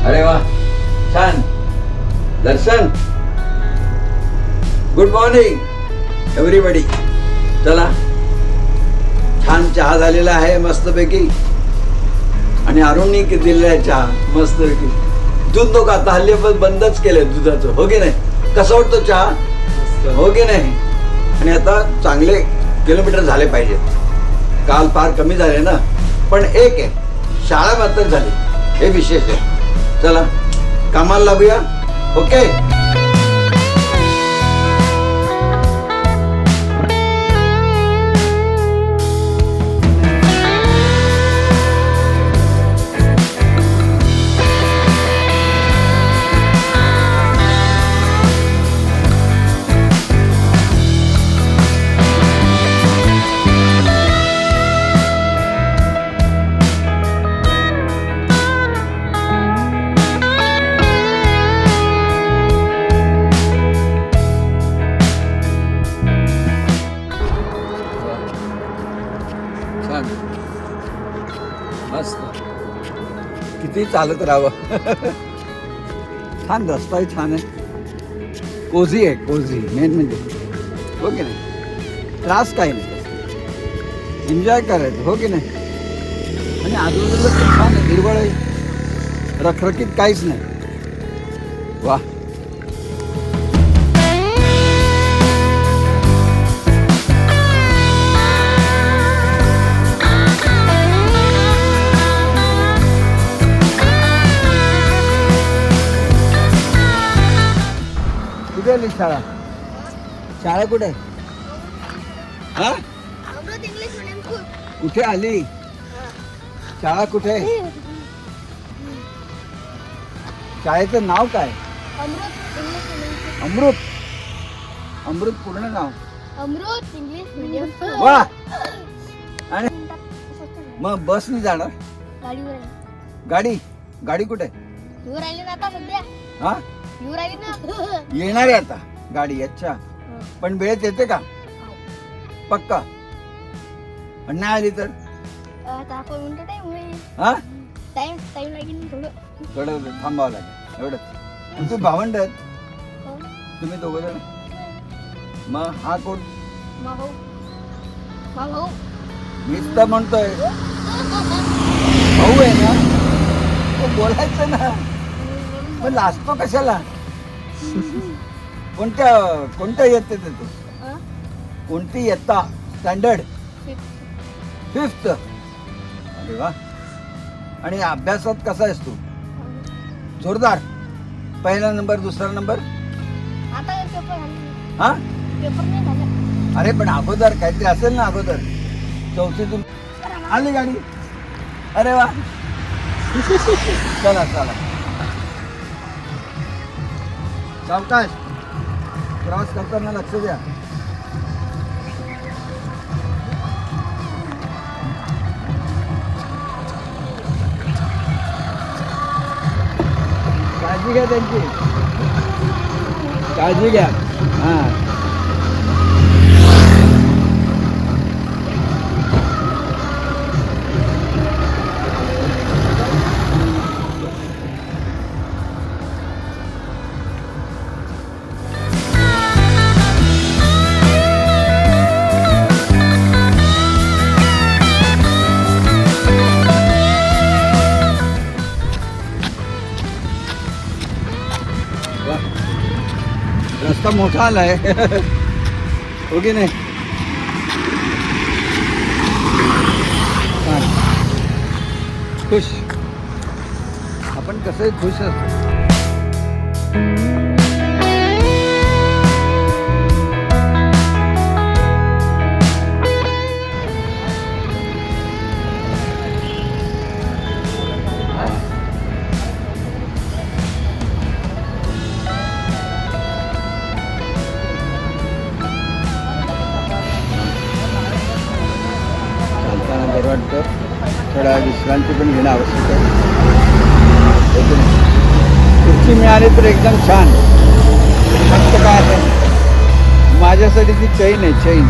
अरे वा, छान. दर्शन, गुड मॉर्निंग एव्हरीबडी. चला, छान चहा झालेला आहे मस्तपैकी. आणि अरुणनी दिलेला आहे चहा मस्तपैकी. दूध नको आता, हल्ली पण बंदच केलंय दुधाचं, हो की नाही? कसं वाटतं चहा, हो की नाही? आणि आता चांगले किलोमीटर झाले पाहिजेत. काल फार कमी झाले ना, पण एक आहे, शाळा मात्र झाली, हे विशेष आहे. चला कामाला लागूया. ओके. मस्त, किती चालत राहावं. छान रस्ताही छान आहे, कोझी आहे, कोझी मेन म्हणजे, हो की नाही? त्रास काही नाही, एन्जॉय करायचं, हो की नाही? आणि आजूबाजूला खूप छान आहे, हिरवळ आहे, रखरखीत काहीच नाही. वा. कुठे आली शाळा? शाळा कुठे आहे? हा, कुठे आली शाळा? कुठे आहे? शाळेचं नाव काय? अमृत. अमृत पूर्ण नाव? अमृत इंग्लिश मीडियम. वा. आणि मग बसने जाणार? गाडीवर गाडी? गाडी कुठे? येऊ राहिली ना आता सध्या. हा, येऊ राहिली ना. येणार आहे आता गाडी. अच्छा, पण वेळेत येते का? पक्का? आणि नाही आली तर? आता आपण म्हणतो टाइम होईल. हा, टाइम लागेल थोडं. थोडं थांबावं लागेल एवढंच. तुम्ही भावंड आहेत तुम्ही दोघं जण? मग हा कोण? मा भाऊ. मीच तर म्हणतोय भाऊ आहे ना, तो बोलायचं ना. मग लाजतो कशाला? कोणत्या येते ते तू? कोणती येता? Standard 5th. अरे वा. आणि अभ्यासात कसा आहेस तू? जोरदार? पहिला नंबर, दुसरा नंबर? आता पेपर झाले. हा, पेपर नाही झाले. अरे पण अगोदर काहीतरी असेल ना. अगोदर 4थीतून आली गाडी. अरे वा. चला चला, सावकाश प्रवास करताना लक्ष द्या. काळजी घ्या त्यांची, काळजी घ्या. हा, रस्ता मोठा आलाय. हो की नाही? खुश, आपण कसं खुश असतो. बरं वाटतं, थोडा विश्रांती पण घेणं आवश्यक आहे. खुर्ची मिळाली तर एकदम छान. फक्त काय आहे, माझ्यासाठी ती चैन आहे, चैन.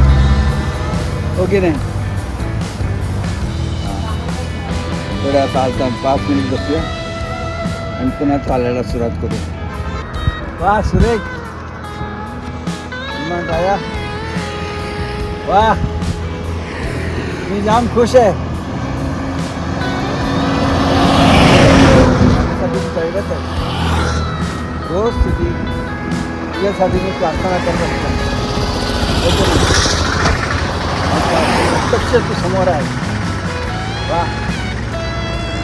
हो की नाही? थोड्या 5 मिनिट बसूया. आणि पुन्हा चालायला सुरुवात करू. वा सुरेख मग आया वा मी जाम खुश आहे. कळत आहे रोज तुझी तुझ्यासाठी मी प्रार्थना करत असतो. प्रत्यक्ष तू समोर आहे. वा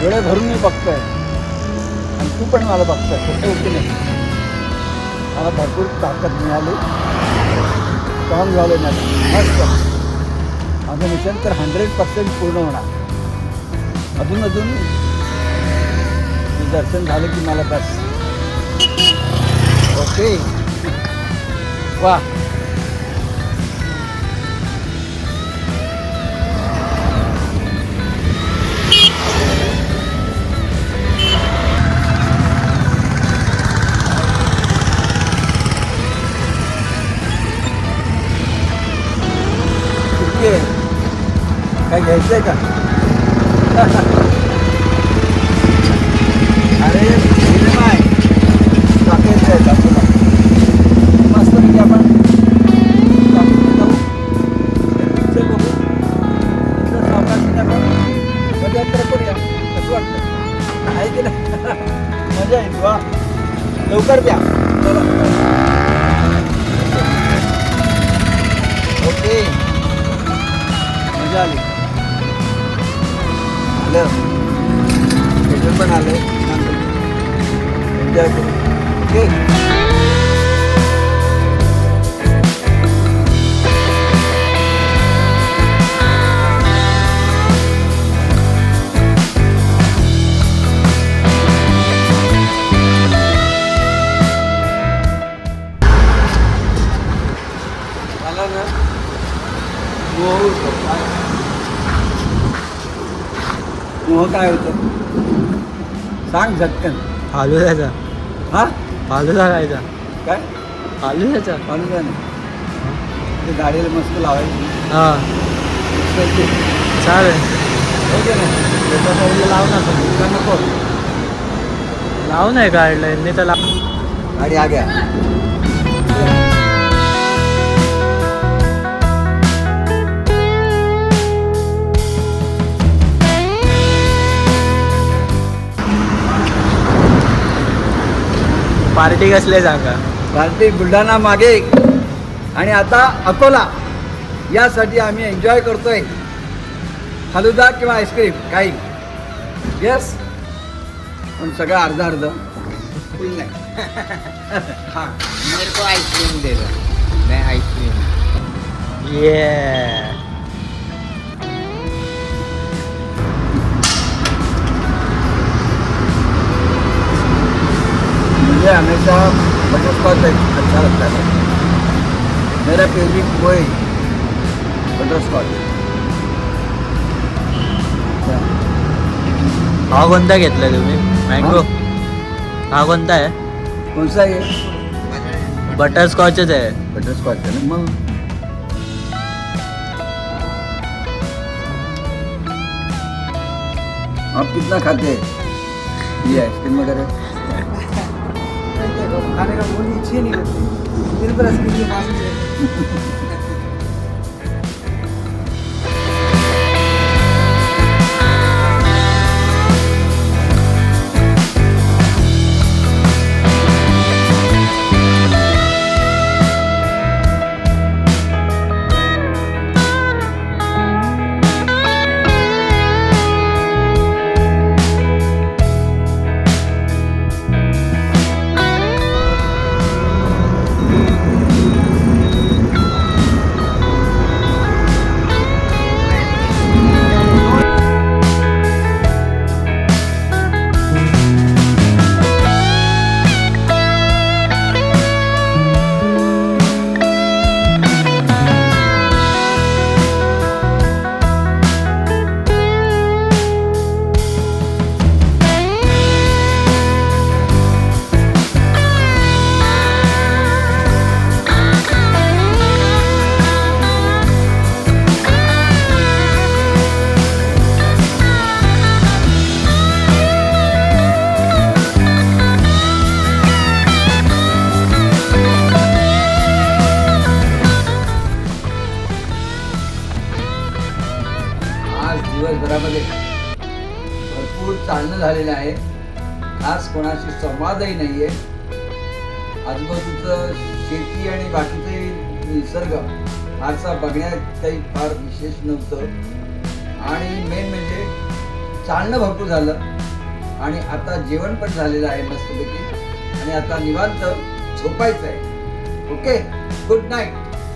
डोळे भरून मी बघतोय आणि तू पण मला बघतोय. खोटे होते नाही. मला भरपूर ताकद मिळाली. स्ट्रॉंग झालो नाही. मस्त माझं मिशन तर 100% पूर्ण होणार. अजून दर्शन झालं की मला बस. ओके वा ठीक आहे. काय घ्यायचंय का? अरे सिनेमा आहे. टाकायचं आहे आपल्याला. मस्त म्हणजे आपण टाकीत जाऊ. पिक्चर बघू. नंतर सावकाशने आपण पदयात्रा करूया. कसं वाटतं? आहे की नाही? मजा येईल. वा लवकर द्या. चला ओके मजा आली. आलं थिएटर पण आलं. एन्जॉय करू. ओके मला ना मोह काय होतं सांग झटकन. फालुद्याचा हा फालुदा खायचा. काय फालुद्याचा फालुदा नाही. ते गाडीला मस्त लावायची. हां मस्त चालेल. ओके ना. त्याचा पहिले लाव ना पण. का नको लाव नाही काढलं यांनी तर लाव. गाडी आ गया. पार्टी कसले सांगा. पार्टी बुलढाणा मागे आणि आता अकोला यासाठी आम्ही एन्जॉय करतोय. फालुदा किंवा आईस्क्रीम काही येस पण सगळं अर्धा अर्ध फुल नाही. हाँ मेरे को आइसक्रीम दे दो. मैं आइसक्रीम ये मुझे हमेशा बटरस्कॉच अच्छा लगता है. मेरा फेवरेट वो है बटरस्कॉच. हा कोणता घेतलाय तुम्ही? मँगो. हा कोणता आहे? कौन सा है? बटरस्कॉचच आहे. बटरस्कॉच है ना मग. आप कितना खाते हैं ये आइसक्रीम वगैरह? खाने का कोई इच्छा नहीं होती. मेरे पर आइसक्रीम के पास है. आज दिवसभरामध्ये भरपूर चालणं झालेलं आहे. खास कोणाशी संवादही नाहीये. आजूबाजूचं शेती आणि बाकीचे निसर्ग फारसा बघण्यात काही फार विशेष नव्हतं. आणि मेन म्हणजे चालणं भरपूर झालं आणि आता जेवण पण झालेलं आहे मस्तपैकी आणि आता निवांत झोपायचं आहे. Okay, good night.